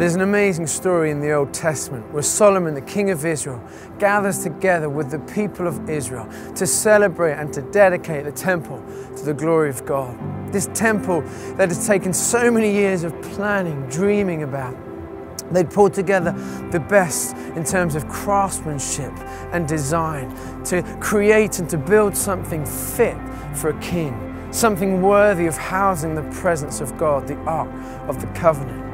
There's an amazing story in the Old Testament where Solomon, the king of Israel, gathers together with the people of Israel to celebrate and to dedicate the temple to the glory of God. This temple that has taken so many years of planning, dreaming about. They'd pulled together the best in terms of craftsmanship and design to create and to build something fit for a king, something worthy of housing the presence of God, the Ark of the Covenant.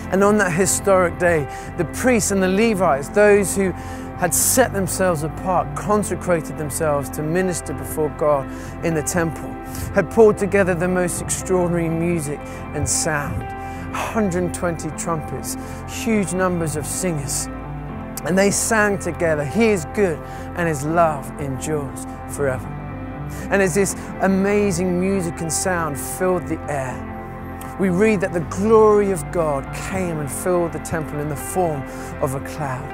And on that historic day, the priests and the Levites, those who had set themselves apart, consecrated themselves to minister before God in the temple, had pulled together the most extraordinary music and sound. 120 trumpets, huge numbers of singers. And they sang together, "He is good and His love endures forever." And as this amazing music and sound filled the air, we read that the glory of God came and filled the temple in the form of a cloud.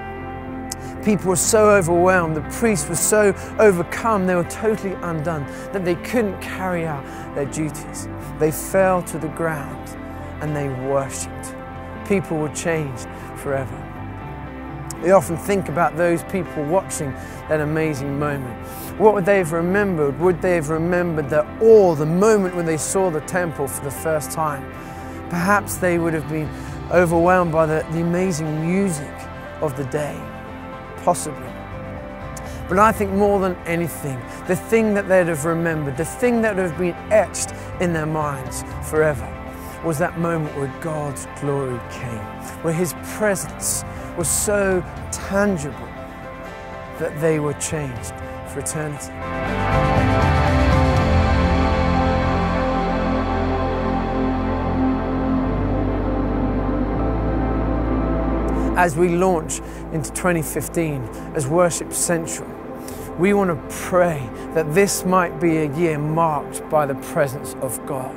People were so overwhelmed, the priests were so overcome, they were totally undone, that they couldn't carry out their duties. They fell to the ground and they worshipped. People were changed forever. We often think about those people watching that amazing moment. What would they have remembered? Would they have remembered that awe, the moment when they saw the temple for the first time? Perhaps they would have been overwhelmed by the amazing music of the day, possibly. But I think more than anything, the thing that they'd have remembered, the thing that would have been etched in their minds forever, was that moment where God's glory came, where His presence was so tangible that they were changed for eternity. As we launch into 2015 as Worship Central, we want to pray that this might be a year marked by the presence of God,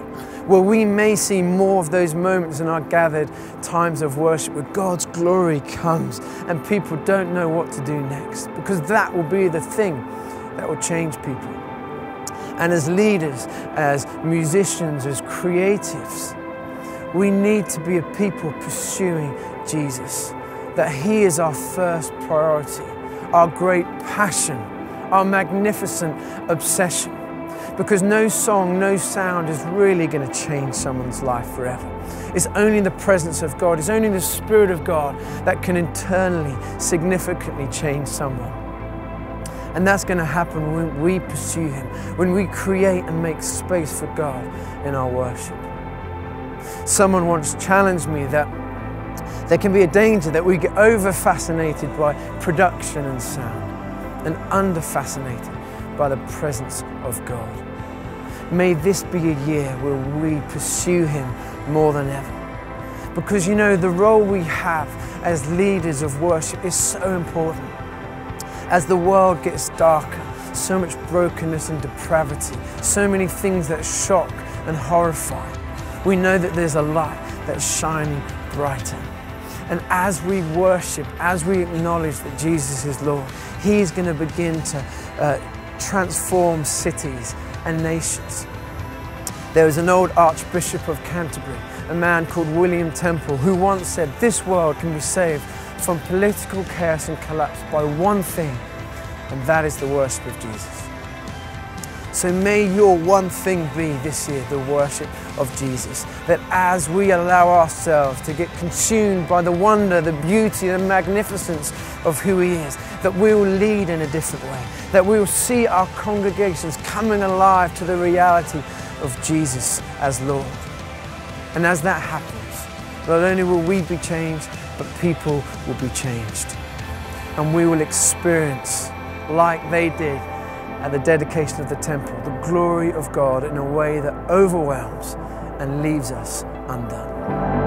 where we may see more of those moments in our gathered times of worship where God's glory comes and people don't know what to do next, because that will be the thing that will change people. And as leaders, as musicians, as creatives, we need to be a people pursuing Jesus, that He is our first priority, our great passion, our magnificent obsession. Because no song, no sound is really going to change someone's life forever. It's only the presence of God, it's only the Spirit of God that can internally, significantly change someone. And that's going to happen when we pursue Him, when we create and make space for God in our worship. Someone once challenged me that there can be a danger that we get over-fascinated by production and sound and under-fascinated by the presence of God. May this be a year where we pursue Him more than ever. Because you know, the role we have as leaders of worship is so important. As the world gets darker, so much brokenness and depravity, so many things that shock and horrify, we know that there's a light that's shining brighter. And as we worship, as we acknowledge that Jesus is Lord, He's going to begin to transform cities and nations. There was an old Archbishop of Canterbury, a man called William Temple, who once said, "This world can be saved from political chaos and collapse by one thing, and that is the worship of Jesus." So may your one thing be this year the worship of Jesus. That as we allow ourselves to get consumed by the wonder, the beauty, the magnificence of who He is, that we will lead in a different way. That we will see our congregations coming alive to the reality of Jesus as Lord. And as that happens, not only will we be changed, but people will be changed. And we will experience, like they did at the dedication of the temple, the glory of God in a way that overwhelms and leaves us undone.